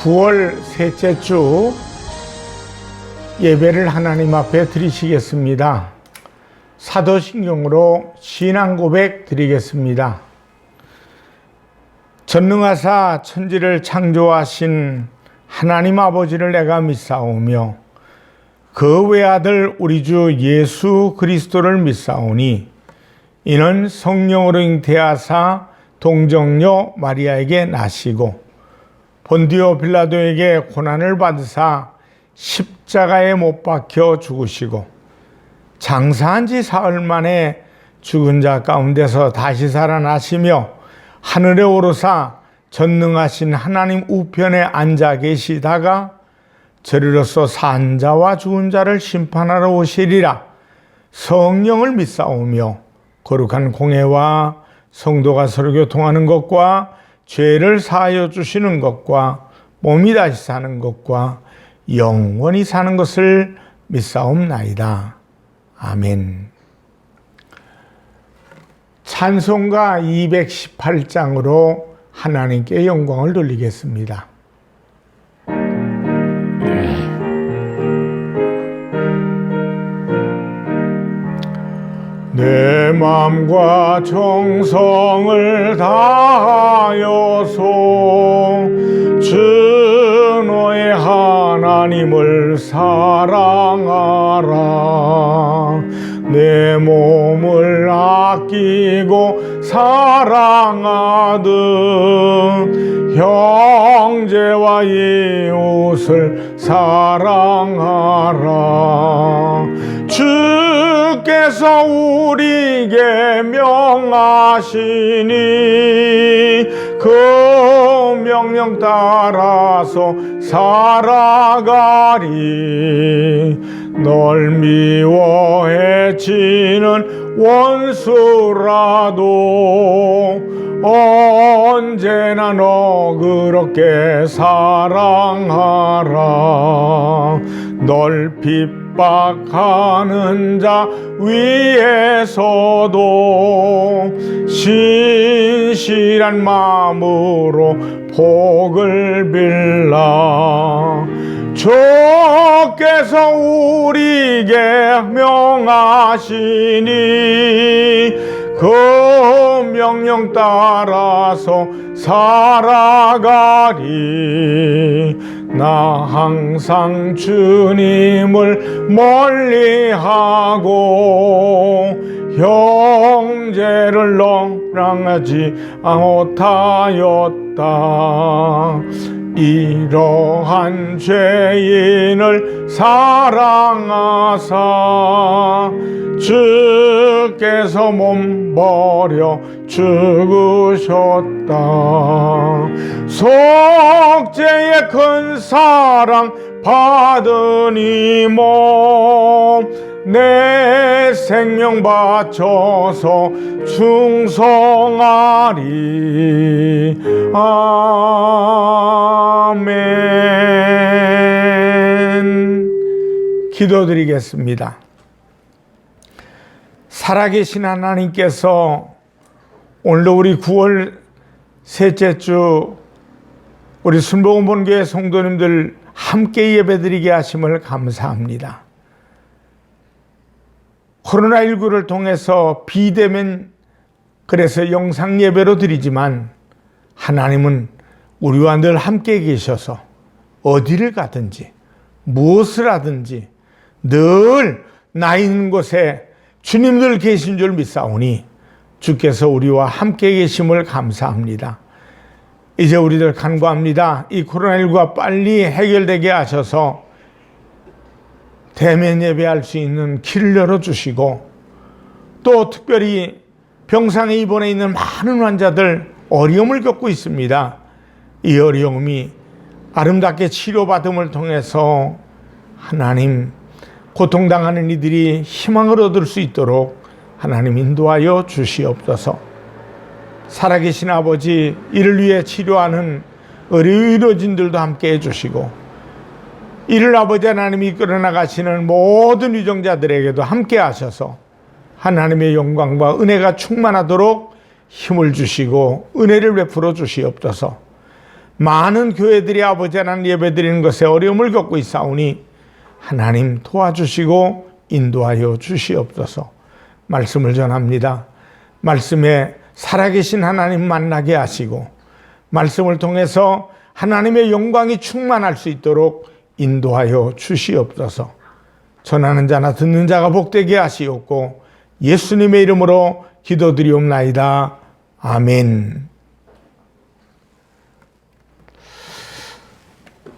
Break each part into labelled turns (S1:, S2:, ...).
S1: 9월 셋째 주 예배를 하나님 앞에 드리시겠습니다. 사도신경으로 신앙 고백 드리겠습니다. 전능하사 천지를 창조하신 하나님 아버지를 내가 믿사오며 그 외아들 우리 주 예수 그리스도를 믿사오니 이는 성령으로 잉태하사 동정녀 마리아에게 나시고 본디오 빌라도에게 고난을 받으사 십자가에 못 박혀 죽으시고 장사한 지 사흘 만에 죽은 자 가운데서 다시 살아나시며 하늘에 오르사 전능하신 하나님 우편에 앉아 계시다가 저리로서 산 자와 죽은 자를 심판하러 오시리라. 성령을 믿사오며 거룩한 공회와 성도가 서로 교통하는 것과 죄를 사하여 주시는 것과 몸이 다시 사는 것과 영원히 사는 것을 믿사옵나이다. 아멘. 찬송가 218장으로 하나님께 영광을 돌리겠습니다. 내 마음과 정성을 다하여서 주 너의 하나님을 사랑하라. 내 몸을 아끼고 사랑하듯 형제와 이웃을 사랑하라. 주께서 우리에게 명하시니 그 명령 따라서 살아가리. 널 미워해 치는 원수라도 언제나 너 그렇게 사랑하라. 널 핍박하는 자 위에서도 신실한 마음으로 복을 빌라. 주께서 우리에게 명하시니 그 명령 따라서 살아가리. 나 항상 주님을 멀리하고 형제를 너랑하지 못하였다. 이러한 죄인을 사랑하사 주께서 몸 버려 죽으셨다. 속죄의 큰 사랑 받으니 내 생명 바쳐서 충성하리. 아멘. 기도드리겠습니다. 살아계신 하나님께서 오늘도 우리 9월 셋째 주 우리 순복음본교회 성도님들 함께 예배드리게 하심을 감사합니다. 코로나19를 통해서 비대면 그래서 영상 예배로 드리지만 하나님은 우리와 늘 함께 계셔서 어디를 가든지 무엇을 하든지 늘 나 있는 곳에 주님들 계신 줄 믿사오니 주께서 우리와 함께 계심을 감사합니다. 이제 우리들 간구합니다. 이 코로나19가 빨리 해결되게 하셔서 대면 예배할 수 있는 길을 열어주시고 또 특별히 병상에 입원해 있는 많은 환자들 어려움을 겪고 있습니다. 이 어려움이 아름답게 치료받음을 통해서 하나님 고통당하는 이들이 희망을 얻을 수 있도록 하나님 인도하여 주시옵소서. 살아계신 아버지, 이를 위해 치료하는 의료진들도 함께 해주시고 이를 아버지 하나님이 이끌어 나가시는 모든 유정자들에게도 함께 하셔서 하나님의 영광과 은혜가 충만하도록 힘을 주시고 은혜를 베풀어 주시옵소서. 많은 교회들이 아버지 하나님 예배드리는 것에 어려움을 겪고 있사오니 하나님 도와주시고 인도하여 주시옵소서. 말씀을 전합니다. 말씀에 살아계신 하나님 만나게 하시고 말씀을 통해서 하나님의 영광이 충만할 수 있도록 인도하여 주시옵소서. 전하는 자나 듣는 자가 복되게 하시옵고 예수님의 이름으로 기도드리옵나이다. 아멘.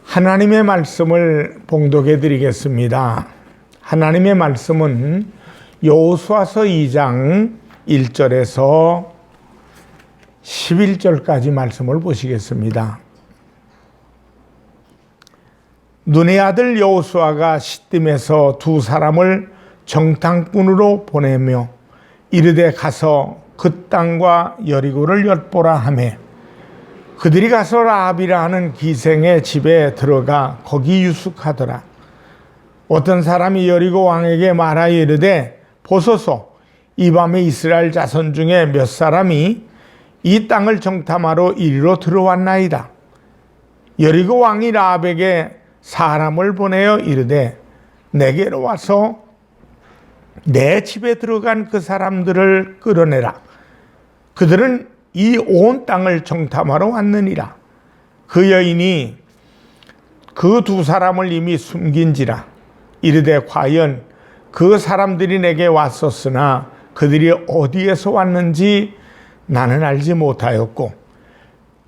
S1: 하나님의 말씀을 봉독해 드리겠습니다. 하나님의 말씀은 여호수아서 2장 1절에서 11절까지 말씀을 보시겠습니다. 눈의 아들 여호수아가 시딤에서 두 사람을 정탐꾼으로 보내며 이르되 가서 그 땅과 여리고를 엿보라 하매 그들이 가서 라합이라 하는 기생의 집에 들어가 거기 유숙하더라. 어떤 사람이 여리고 왕에게 말하여 이르되 보소서 이 밤에 이스라엘 자손 중에 몇 사람이 이 땅을 정탐하러 이리로 들어왔나이다. 여리고 왕이 라합에게 사람을 보내어 이르되 내게로 와서 내 집에 들어간 그 사람들을 끌어내라. 그들은 이 온 땅을 정탐하러 왔느니라. 그 여인이 그 두 사람을 이미 숨긴지라. 이르되 과연 그 사람들이 내게 왔었으나 그들이 어디에서 왔는지 나는 알지 못하였고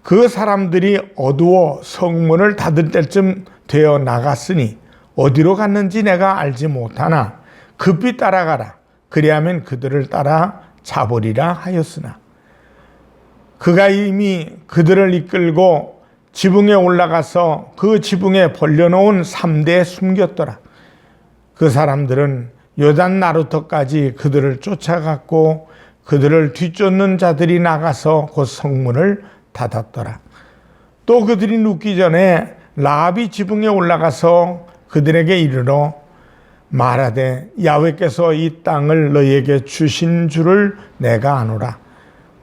S1: 그 사람들이 어두워 성문을 닫을 때쯤 되어 나갔으니 어디로 갔는지 내가 알지 못하나 급히 따라가라. 그리하면 그들을 따라 잡으리라 하였으나 그가 이미 그들을 이끌고 지붕에 올라가서 그 지붕에 벌려놓은 3대에 숨겼더라. 그 사람들은 요단 나루터까지 그들을 쫓아갔고 그들을 뒤쫓는 자들이 나가서 곧 성문을 닫았더라. 또 그들이 눕기 전에 라합이 지붕에 올라가서 그들에게 이르러 말하되 야훼께서 이 땅을 너희에게 주신 줄을 내가 아노라.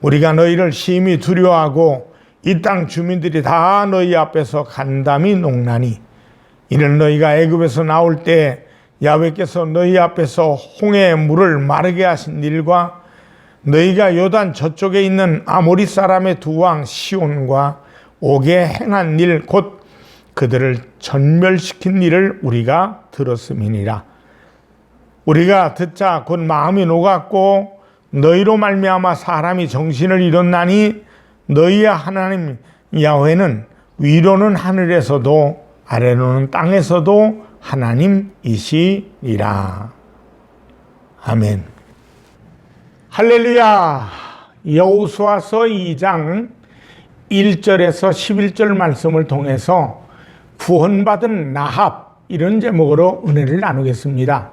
S1: 우리가 너희를 심히 두려워하고 이 땅 주민들이 다 너희 앞에서 간담이 녹나니 이는 너희가 애굽에서 나올 때 야훼께서 너희 앞에서 홍해의 물을 마르게 하신 일과 너희가 요단 저쪽에 있는 아모리 사람의 두 왕 시온과 옥에 행한 일 곧 그들을 전멸시킨 일을 우리가 들었음이니라. 우리가 듣자 곧 마음이 녹았고 너희로 말미암아 사람이 정신을 잃었나니 너희의 하나님 야훼는 위로는 하늘에서도 아래로는 땅에서도 하나님이시니라. 아멘. 할렐루야. 여호수아서 2장 1절에서 11절 말씀을 통해서 구원받은 라합 이런 제목으로 은혜를 나누겠습니다.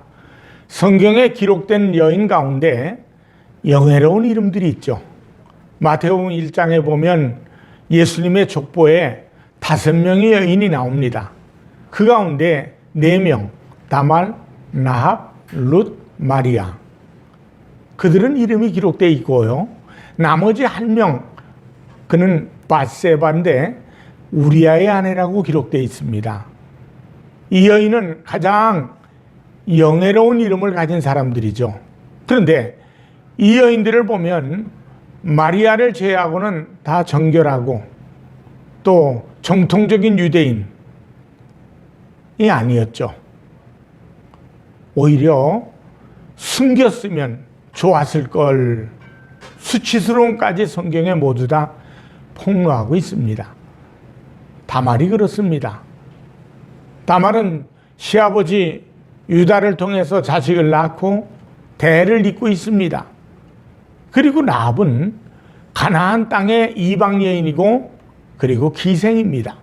S1: 성경에 기록된 여인 가운데 영예로운 이름들이 있죠. 마태복음 1장에 보면 예수님의 족보에 5명의 여인이 나옵니다. 그 가운데 4명, 다말, 라합, 룻, 마리아. 그들은 이름이 기록되어 있고요. 나머지 1명, 그는 밧세바인데 우리아의 아내라고 기록되어 있습니다. 이 여인은 가장 영예로운 이름을 가진 사람들이죠. 그런데 이 여인들을 보면 마리아를 제외하고는 다 정결하고 또 정통적인 유대인이 아니었죠. 오히려 숨겼으면 좋았을 걸 수치스러움까지 성경에 모두 다 폭로하고 있습니다. 다말이 그렇습니다. 다말은 시아버지 유다를 통해서 자식을 낳고 대를 잇고 있습니다. 그리고 라합은 가나안 땅의 이방 여인이고 그리고 기생입니다.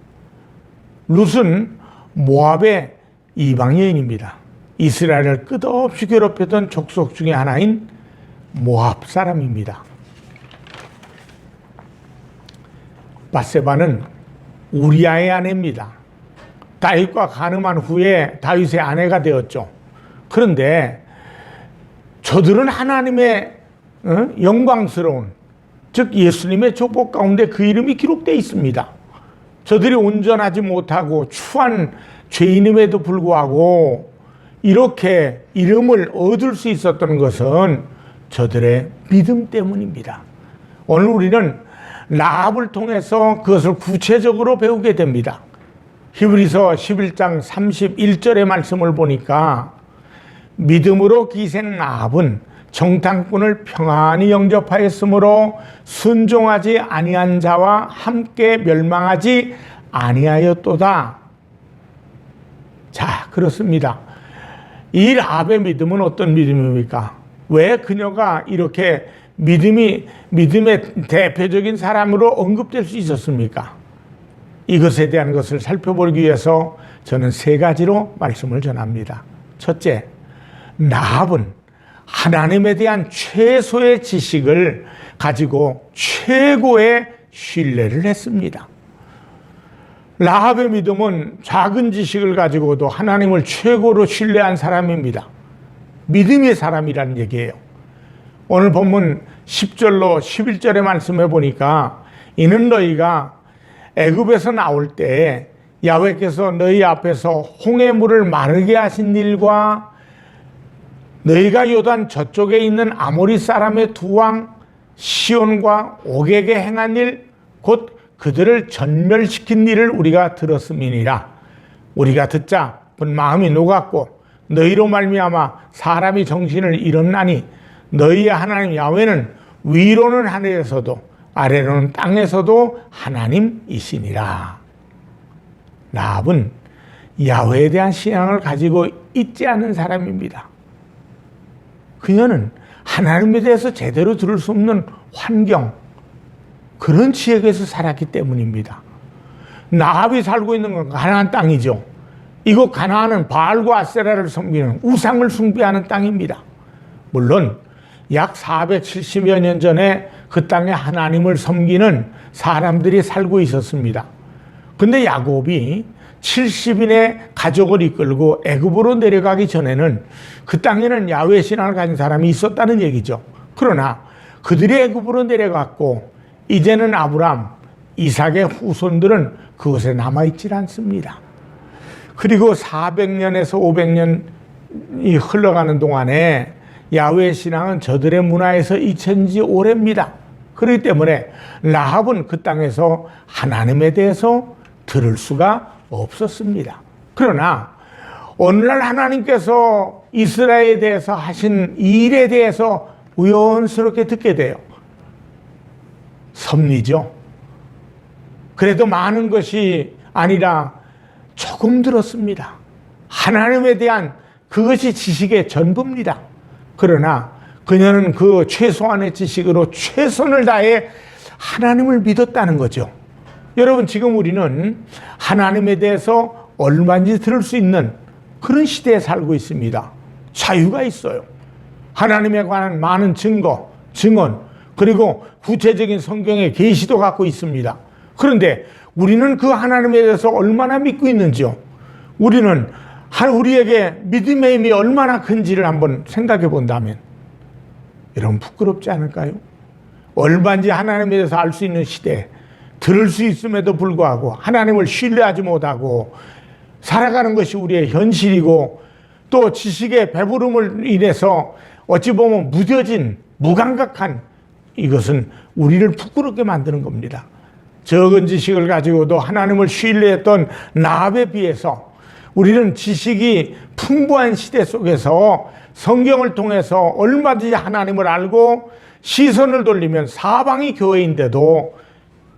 S1: 룻은 모압의 이방 여인입니다. 이스라엘을 끝없이 괴롭혔던 족속 중에 하나인 모압 사람입니다. 밧세바는 우리아의 아내입니다. 다윗과 간음한 후에 다윗의 아내가 되었죠. 그런데 저들은 하나님의 영광스러운 즉 예수님의 족보 가운데 그 이름이 기록되어 있습니다. 저들이 온전하지 못하고 추한 죄인임에도 불구하고 이렇게 이름을 얻을 수 있었던 것은 저들의 믿음 때문입니다. 오늘 우리는 라합을 통해서 그것을 구체적으로 배우게 됩니다. 히브리서 11장 31절의 말씀을 보니까 믿음으로 기생 라합은 정탐꾼을 평안히 영접하였으므로 순종하지 아니한 자와 함께 멸망하지 아니하였도다. 자, 그렇습니다. 이 라합의 믿음은 어떤 믿음입니까? 왜 그녀가 이렇게 믿음의 대표적인 사람으로 언급될 수 있었습니까? 이것에 대한 것을 살펴보기 위해서 저는 세 가지로 말씀을 전합니다. 첫째, 라합은 하나님에 대한 최소의 지식을 가지고 최고의 신뢰를 했습니다. 라합의 믿음은 작은 지식을 가지고도 하나님을 최고로 신뢰한 사람입니다. 믿음의 사람이라는 얘기예요. 오늘 본문 10절로 11절의 말씀해 보니까 이는 너희가 애굽에서 나올 때 야훼께서 너희 앞에서 홍해 물을 마르게 하신 일과 너희가 요단 저쪽에 있는 아모리 사람의 두 왕 시온과 옥에게 행한 일 곧 그들을 전멸시킨 일을 우리가 들었음이니라. 우리가 듣자 마음이 녹았고 너희로 말미암아 사람이 정신을 잃었나니 너희의 하나님 야훼는 위로는 하늘에서도 아래로는 땅에서도 하나님이시니라. 라합은 야훼에 대한 신앙을 가지고 있지 않은 사람입니다. 그녀는 하나님에 대해서 제대로 들을 수 없는 환경, 그런 지역에서 살았기 때문입니다. 라합이 살고 있는 건 가나안 땅이죠. 이곳 가나안은 바알과 아세라를 섬기는 우상을 숭배하는 땅입니다. 물론 약 470여 년 전에 그 땅에 하나님을 섬기는 사람들이 살고 있었습니다. 근데 야곱이 70인의 가족을 이끌고 애굽으로 내려가기 전에는 그 땅에는 야훼 신앙을 가진 사람이 있었다는 얘기죠. 그러나 그들이 애굽으로 내려갔고 이제는 아브람, 이삭의 후손들은 그곳에 남아있질 않습니다. 그리고 400년에서 500년이 흘러가는 동안에 야훼 신앙은 저들의 문화에서 잊혀진 지 오래입니다. 그렇기 때문에 라합은 그 땅에서 하나님에 대해서 들을 수가 없었습니다. 그러나 오늘날 하나님께서 이스라엘에 대해서 하신 일에 대해서 우연스럽게 듣게 돼요. 섭리죠. 그래도 많은 것이 아니라 조금 들었습니다. 하나님에 대한 그것이 지식의 전부입니다. 그러나 그녀는 그 최소한의 지식으로 최선을 다해 하나님을 믿었다는 거죠. 여러분, 지금 우리는 하나님에 대해서 얼마든지 들을 수 있는 그런 시대에 살고 있습니다. 자유가 있어요. 하나님에 관한 많은 증거, 증언, 그리고 구체적인 성경의 계시도 갖고 있습니다. 그런데 우리는 그 하나님에 대해서 얼마나 믿고 있는지요? 우리는 우리에게 믿음의 힘이 얼마나 큰지를 한번 생각해 본다면 여러분, 부끄럽지 않을까요? 얼마든지 하나님에 대해서 알 수 있는 시대, 들을 수 있음에도 불구하고 하나님을 신뢰하지 못하고 살아가는 것이 우리의 현실이고, 또 지식의 배부름을 인해서 어찌 보면 무뎌진, 무감각한, 이것은 우리를 부끄럽게 만드는 겁니다. 적은 지식을 가지고도 하나님을 신뢰했던 라합에 비해서 우리는 지식이 풍부한 시대 속에서 성경을 통해서 얼마든지 하나님을 알고 시선을 돌리면 사방이 교회인데도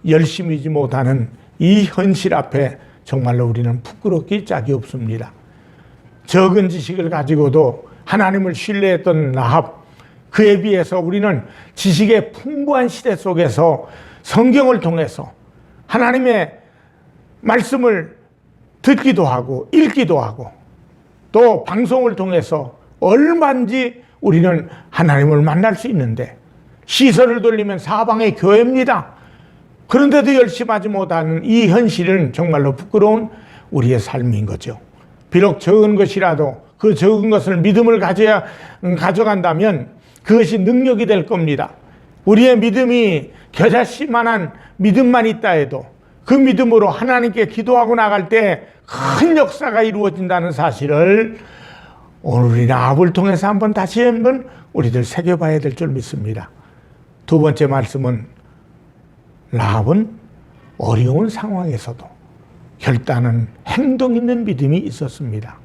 S1: 열심히지 못하는 이 현실 앞에 정말로 우리는 부끄럽기 짝이 없습니다. 적은 지식을 가지고도 하나님을 신뢰했던 라합, 그에 비해서 우리는 지식의 풍부한 시대 속에서 성경을 통해서 하나님의 말씀을 듣기도 하고 읽기도 하고 또 방송을 통해서 얼마든지 우리는 하나님을 만날 수 있는데 시선을 돌리면 사방의 교회입니다. 그런데도 열심히 하지 못하는 이 현실은 정말로 부끄러운 우리의 삶인 거죠. 비록 적은 것이라도 그 적은 것을 믿음을 가져간다면 그것이 능력이 될 겁니다. 우리의 믿음이 겨자씨만한 믿음만 있다 해도 그 믿음으로 하나님께 기도하고 나갈 때 큰 역사가 이루어진다는 사실을 오늘 이 라합을 통해서 다시 한번 우리들 새겨봐야 될 줄 믿습니다. 두 번째 말씀은 라합은 어려운 상황에서도 결단은 행동 있는 믿음이 있었습니다.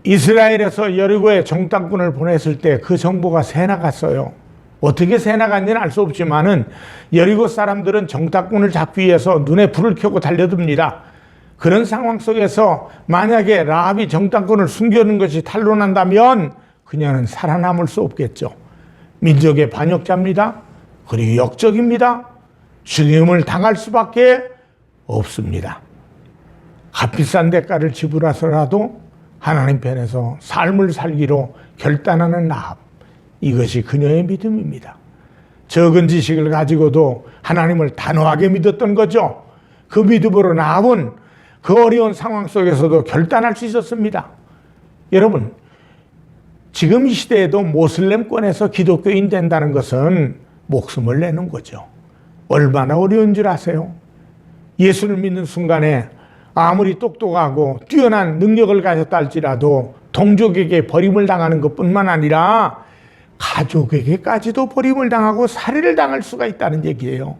S1: 이스라엘에서 여리고에 정탐꾼을 보냈을 때 그 정보가 새 나갔어요. 어떻게 새 나간지는 알 수 없지만은 여리고 사람들은 정탐꾼을 잡기 위해서 눈에 불을 켜고 달려듭니다. 그런 상황 속에서 만약에 라합이 정탐꾼을 숨겨놓은 것이 탄로난다면 그녀는 살아남을 수 없겠죠. 민족의 반역자입니다. 그리고 역적입니다. 죽임을 당할 수밖에 없습니다. 값비싼 대가를 지불해서라도 하나님 편에서 삶을 살기로 결단하는 라합, 이것이 그녀의 믿음입니다. 적은 지식을 가지고도 하나님을 단호하게 믿었던 거죠. 그 믿음으로 라합은 그 어려운 상황 속에서도 결단할 수 있었습니다. 여러분, 지금 이 시대에도 모슬렘권에서 기독교인 된다는 것은 목숨을 내는 거죠. 얼마나 어려운 줄 아세요? 예수를 믿는 순간에 아무리 똑똑하고 뛰어난 능력을 가졌다 할지라도 동족에게 버림을 당하는 것뿐만 아니라 가족에게까지도 버림을 당하고 살해를 당할 수가 있다는 얘기예요.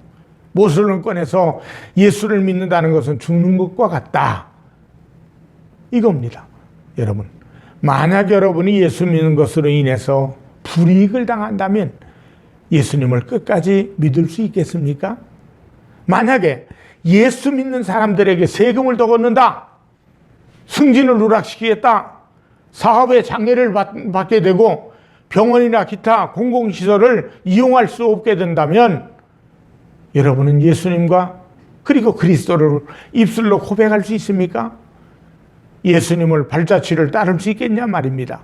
S1: 모슬렘권에서 예수를 믿는다는 것은 죽는 것과 같다, 이겁니다. 여러분, 만약 여러분이 예수 믿는 것으로 인해서 불이익을 당한다면 예수님을 끝까지 믿을 수 있겠습니까? 만약에 예수 믿는 사람들에게 세금을 더 걷는다, 승진을 누락시키겠다, 사업에 장애를 받게 되고 병원이나 기타 공공시설을 이용할 수 없게 된다면 여러분은 예수님과 그리고 그리스도를 입술로 고백할 수 있습니까? 예수님을 발자취를 따를 수 있겠냐 말입니다.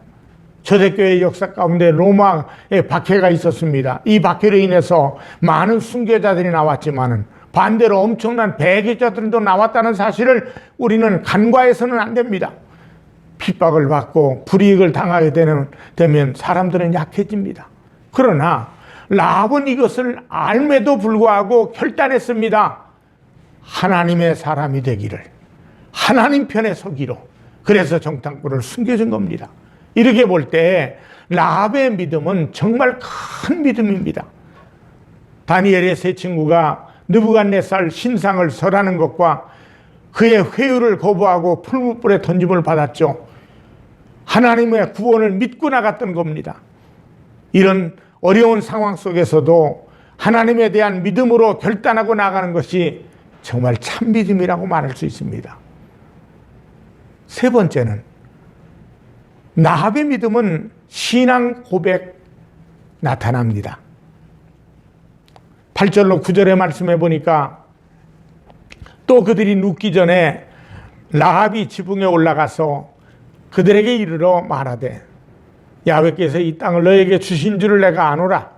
S1: 초대교회 역사 가운데 로마의 박해가 있었습니다. 이 박해로 인해서 많은 순교자들이 나왔지만은 반대로 엄청난 배교자들도 나왔다는 사실을 우리는 간과해서는 안 됩니다. 핍박을 받고 불이익을 당하게 되면 사람들은 약해집니다. 그러나 라합은 이것을 알매도 불구하고 결단했습니다. 하나님의 사람이 되기를, 하나님 편에 서기로. 그래서 정탐꾼을 숨겨준 겁니다. 이렇게 볼 때 라합의 믿음은 정말 큰 믿음입니다. 다니엘의 세 친구가 느부갓네살 신상을 설하는 것과 그의 회유를 거부하고 풀무불에 던짐을 받았죠. 하나님의 구원을 믿고 나갔던 겁니다. 이런 어려운 상황 속에서도 하나님에 대한 믿음으로 결단하고 나가는 것이 정말 참 믿음이라고 말할 수 있습니다. 세 번째는 라합의 믿음은 신앙 고백 나타납니다. 8절로 9절의 말씀해 보니까 또 그들이 눕기 전에 라합이 지붕에 올라가서 그들에게 이르러 말하되 야훼께서 이 땅을 너에게 주신 줄을 내가 아노라.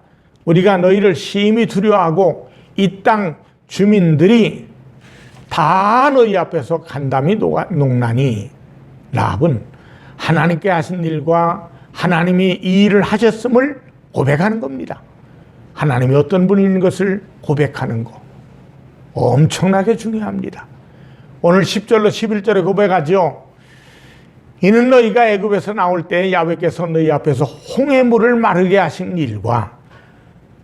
S1: 우리가 너희를 심히 두려워하고 이 땅 주민들이 다 너희 앞에서 간담이 녹나니. 라합은 하나님께 하신 일과 하나님이 이 일을 하셨음을 고백하는 겁니다. 하나님이 어떤 분인 것을 고백하는 것 엄청나게 중요합니다. 오늘 10절로 11절에 고백하죠. 이는 너희가 애굽에서 나올 때 야훼께서 너희 앞에서 홍해물을 마르게 하신 일과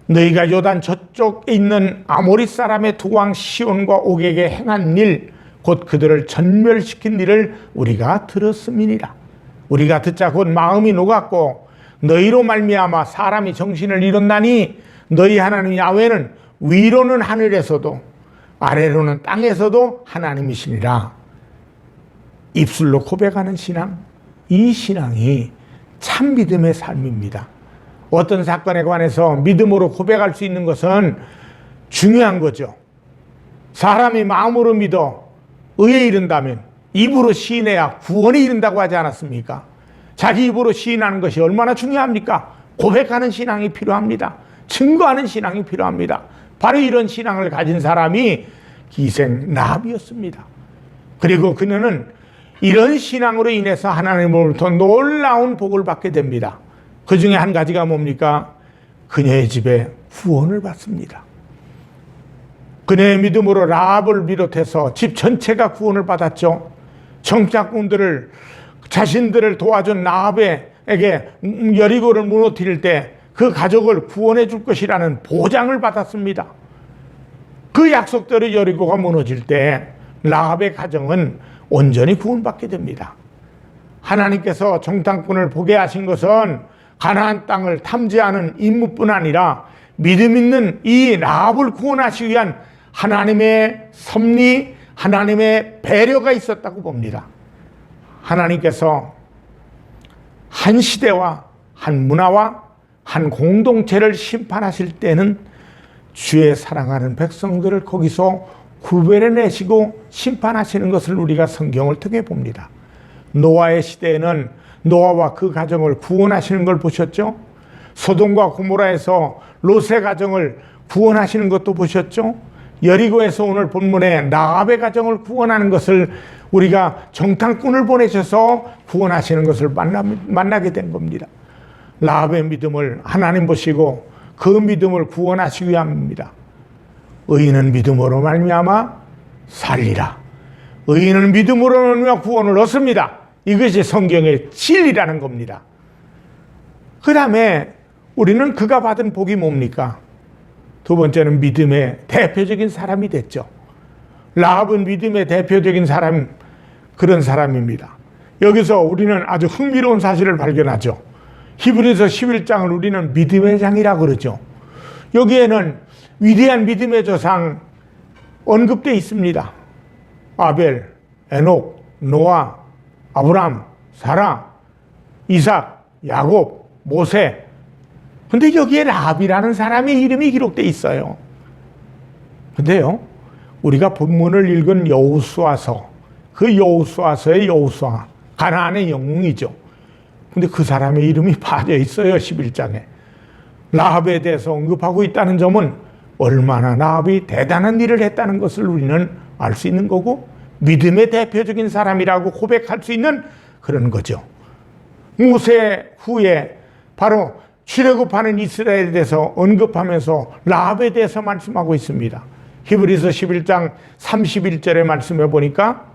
S1: 너희가 요단 저쪽에 있는 아모리 사람의 두 왕 시온과 옥에게 행한 일, 곧 그들을 전멸시킨 일을 우리가 들었음이니라. 우리가 듣자 곧 마음이 녹았고 너희로 말미암아 사람이 정신을 잃었나니 너희 하나님 야훼는 위로는 하늘에서도 아래로는 땅에서도 하나님이시니라. 입술로 고백하는 신앙, 이 신앙이 참 믿음의 삶입니다. 어떤 사건에 관해서 믿음으로 고백할 수 있는 것은 중요한 거죠. 사람이 마음으로 믿어 의에 이른다면 입으로 시인해야 구원에 이른다고 하지 않았습니까? 자기 입으로 시인하는 것이 얼마나 중요합니까? 고백하는 신앙이 필요합니다. 증거하는 신앙이 필요합니다. 바로 이런 신앙을 가진 사람이 기생 라합이었습니다. 그리고 그녀는 이런 신앙으로 인해서 하나님으로부터 놀라운 복을 받게 됩니다. 그 중에 한 가지가 뭡니까? 그녀의 집에 후원을 받습니다. 그녀의 믿음으로 라합을 비롯해서 집 전체가 구원을 받았죠. 정착군들을 자신들을 도와준 라합에게 여리고를 무너뜨릴 때 그 가족을 구원해 줄 것이라는 보장을 받았습니다. 그 약속대로 여리고가 무너질 때 라합의 가정은 온전히 구원받게 됩니다. 하나님께서 정탐꾼을 보게 하신 것은 가나안 땅을 탐지하는 임무뿐 아니라 믿음 있는 이 라합을 구원하시기 위한 하나님의 섭리, 하나님의 배려가 있었다고 봅니다. 하나님께서 한 시대와 한 문화와 한 공동체를 심판하실 때는 주의 사랑하는 백성들을 거기서 구별해내시고 심판하시는 것을 우리가 성경을 통해 봅니다. 노아의 시대에는 노아와 그 가정을 구원하시는 걸 보셨죠? 소돔과 고모라에서 롯의 가정을 구원하시는 것도 보셨죠? 여리고에서 오늘 본문에 라합의 가정을 구원하는 것을 우리가 정탐꾼을 보내셔서 구원하시는 것을 만나게 된 겁니다. 라합의 믿음을 하나님 보시고 그 믿음을 구원하시기 위함입니다. 의인은 믿음으로 말미암아 살리라. 의인은 믿음으로 말미암아 구원을 얻습니다. 이것이 성경의 진리라는 겁니다. 그 다음에 우리는 그가 받은 복이 뭡니까? 두 번째는 믿음의 대표적인 사람이 됐죠. 라합은 믿음의 대표적인 사람, 그런 사람입니다. 여기서 우리는 아주 흥미로운 사실을 발견하죠. 히브리서 11장을 우리는 믿음의 장이라고 그러죠. 여기에는 위대한 믿음의 조상 언급되어 있습니다. 아벨, 에녹, 노아, 아브람, 사라, 이삭, 야곱, 모세. 근데 여기에 라합이라는 사람의 이름이 기록되어 있어요. 근데요, 우리가 본문을 읽은 여호수아서, 그 여호수아서의 여호수아, 가나안의 영웅이죠. 근데 그 사람의 이름이 빠져 있어요. 11장에. 라합에 대해서 언급하고 있다는 점은 얼마나 라합이 대단한 일을 했다는 것을 우리는 알 수 있는 거고, 믿음의 대표적인 사람이라고 고백할 수 있는 그런 거죠. 모세 후에 바로 출애굽하는 이스라엘에 대해서 언급하면서 라합에 대해서 말씀하고 있습니다. 히브리서 11장 31절의 말씀에 보니까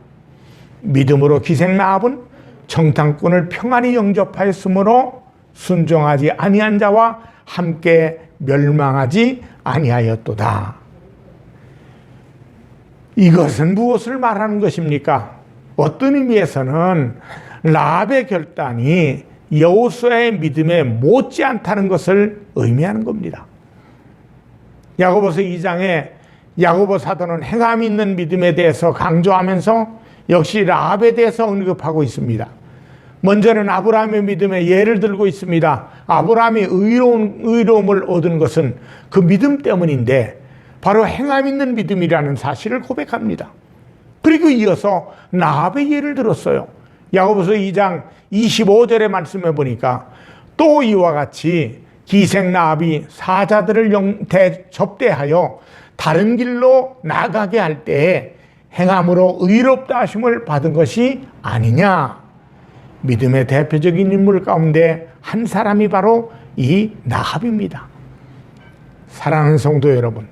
S1: 믿음으로 기생 라합은 정탐꾼을 평안히 영접하였으므로 순종하지 아니한 자와 함께 멸망하지 아니하였도다. 이것은 무엇을 말하는 것입니까? 어떤 의미에서는 라합의 결단이 여호수아의 믿음에 못지않다는 것을 의미하는 겁니다. 야고보서 2장에 야고보 사도는 행함이 있는 믿음에 대해서 강조하면서 역시 라합에 대해서 언급하고 있습니다. 먼저는 아브라함의 믿음에 예를 들고 있습니다. 아브라함이 의로움을 얻은 것은 그 믿음 때문인데 바로 행함 있는 믿음이라는 사실을 고백합니다. 그리고 이어서 라합의 예를 들었어요. 야고보서 2장 25절의 말씀에 보니까 또 이와 같이 기생 라합이 사자들을 접대하여 다른 길로 나가게 할 때에 행함으로 의롭다 하심을 받은 것이 아니냐. 믿음의 대표적인 인물 가운데 한 사람이 바로 이 라합입니다. 사랑하는 성도 여러분,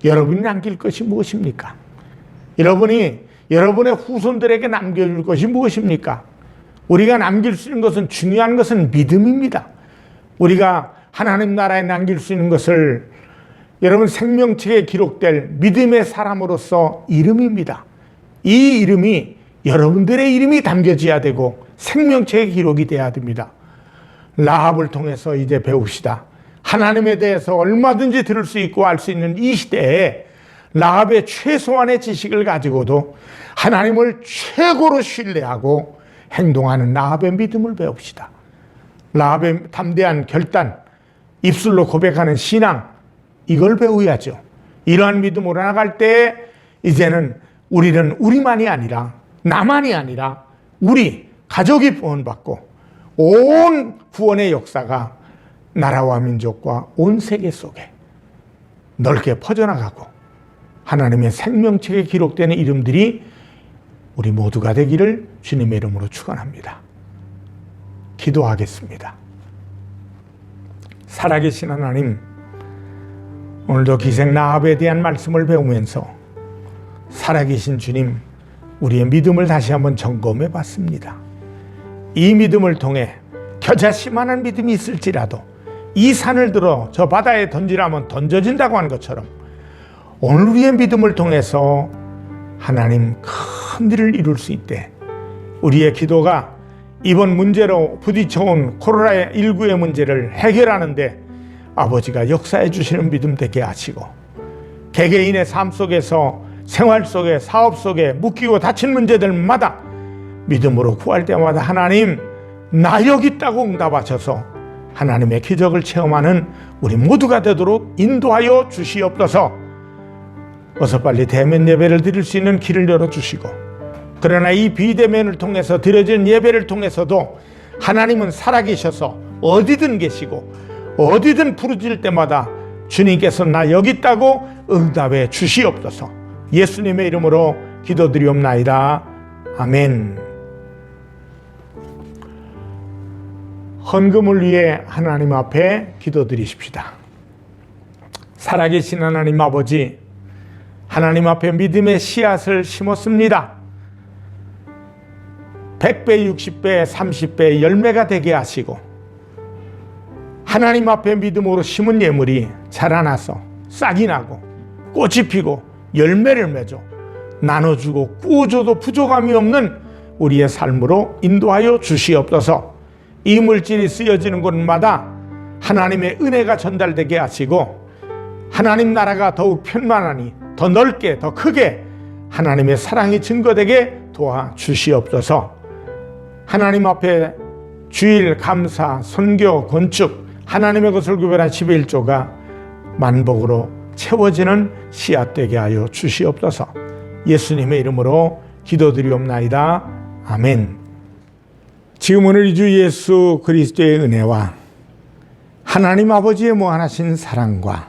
S1: 여러분이 남길 것이 무엇입니까? 여러분이 여러분의 후손들에게 남겨줄 것이 무엇입니까? 우리가 남길 수 있는 것은, 중요한 것은 믿음입니다. 우리가 하나님 나라에 남길 수 있는 것을 여러분 생명책에 기록될 믿음의 사람으로서 이름입니다. 이 이름이 여러분들의 이름이 담겨져야 되고 생명책에 기록이 돼야 됩니다. 라합을 통해서 이제 배웁시다. 하나님에 대해서 얼마든지 들을 수 있고 알 수 있는 이 시대에 라합의 최소한의 지식을 가지고도 하나님을 최고로 신뢰하고 행동하는 라합의 믿음을 배웁시다. 라합의 담대한 결단, 입술로 고백하는 신앙, 이걸 배워야죠. 이러한 믿음으로 나갈 때 이제는 우리는 우리만이 아니라, 나만이 아니라 우리 가족이 구원받고 온 구원의 역사가 나라와 민족과 온 세계 속에 넓게 퍼져나가고 하나님의 생명책에 기록되는 이름들이 우리 모두가 되기를 주님의 이름으로 축원합니다. 기도하겠습니다. 살아계신 하나님, 오늘도 기생 라합에 대한 말씀을 배우면서 살아계신 주님, 우리의 믿음을 다시 한번 점검해 봤습니다. 이 믿음을 통해 겨자씨만한 믿음이 있을지라도 이 산을 들어 저 바다에 던지라면 던져진다고 한 것처럼 오늘 우리의 믿음을 통해서 하나님 큰 일을 이룰 수 있대. 우리의 기도가 이번 문제로 부딪혀온 코로나19의 문제를 해결하는데 아버지가 역사해 주시는 믿음 되게 하시고, 개개인의 삶 속에서, 생활 속에, 사업 속에 묶이고 닫힌 문제들마다 믿음으로 구할 때마다 하나님 나 여기 있다고 응답하셔서 하나님의 기적을 체험하는 우리 모두가 되도록 인도하여 주시옵소서. 어서 빨리 대면 예배를 드릴 수 있는 길을 열어주시고, 그러나 이 비대면을 통해서 드려진 예배를 통해서도 하나님은 살아계셔서 어디든 계시고 어디든 부르짖을 때마다 주님께서 나 여기 있다고 응답해 주시옵소서. 예수님의 이름으로 기도드리옵나이다. 아멘. 헌금을 위해 하나님 앞에 기도드리십시다. 살아계신 하나님 아버지, 하나님 앞에 믿음의 씨앗을 심었습니다. 100배, 60배, 30배 열매가 되게 하시고, 하나님 앞에 믿음으로 심은 예물이 자라나서 싹이 나고 꽃이 피고 열매를 맺어 나눠주고 꾸어줘도 부족함이 없는 우리의 삶으로 인도하여 주시옵소서. 이 물질이 쓰여지는 곳마다 하나님의 은혜가 전달되게 하시고, 하나님 나라가 더욱 편만하니 더 넓게 더 크게 하나님의 사랑이 증거되게 도와주시옵소서. 하나님 앞에 주일, 감사, 선교, 건축, 하나님의 것을 구별한 11조가 만복으로 채워지는 씨앗 되게 하여 주시옵소서. 예수님의 이름으로 기도드리옵나이다. 아멘. 지금 오늘 이 주 예수 그리스도의 은혜와 하나님 아버지의 무한하신 사랑과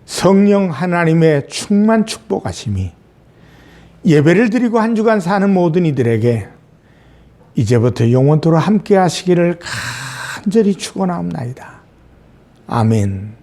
S1: 성령 하나님의 충만 축복하심이 예배를 드리고 한 주간 사는 모든 이들에게 이제부터 영원토록 함께 하시기를 간절히 축원하옵나이다. 아멘.